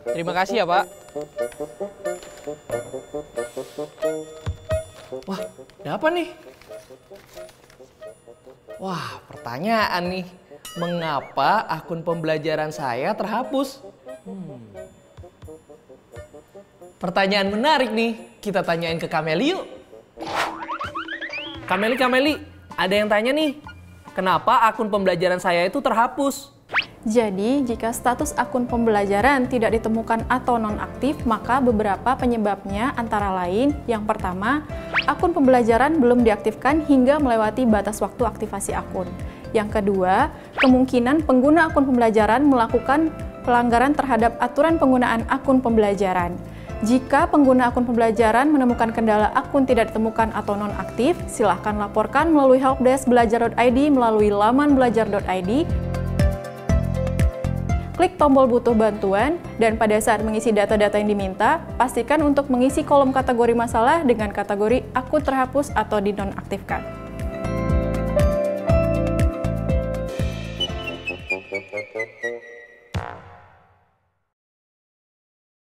Terima kasih ya, Pak. Wah, ada apa nih? Wah, pertanyaan nih. Mengapa akun pembelajaran saya terhapus? Pertanyaan menarik nih. Kita tanyain ke Kameli yuk. Kameli, ada yang tanya nih. Kenapa akun pembelajaran saya itu terhapus? Jadi, jika status akun pembelajaran tidak ditemukan atau nonaktif, maka beberapa penyebabnya antara lain, yang pertama, akun pembelajaran belum diaktifkan hingga melewati batas waktu aktivasi akun. Yang kedua, kemungkinan pengguna akun pembelajaran melakukan pelanggaran terhadap aturan penggunaan akun pembelajaran. Jika pengguna akun pembelajaran menemukan kendala akun tidak ditemukan atau nonaktif, silahkan laporkan melalui helpdesk belajar.id melalui laman belajar.id. Klik tombol butuh bantuan, dan pada saat mengisi data-data yang diminta, pastikan untuk mengisi kolom kategori masalah dengan kategori akun terhapus atau dinonaktifkan.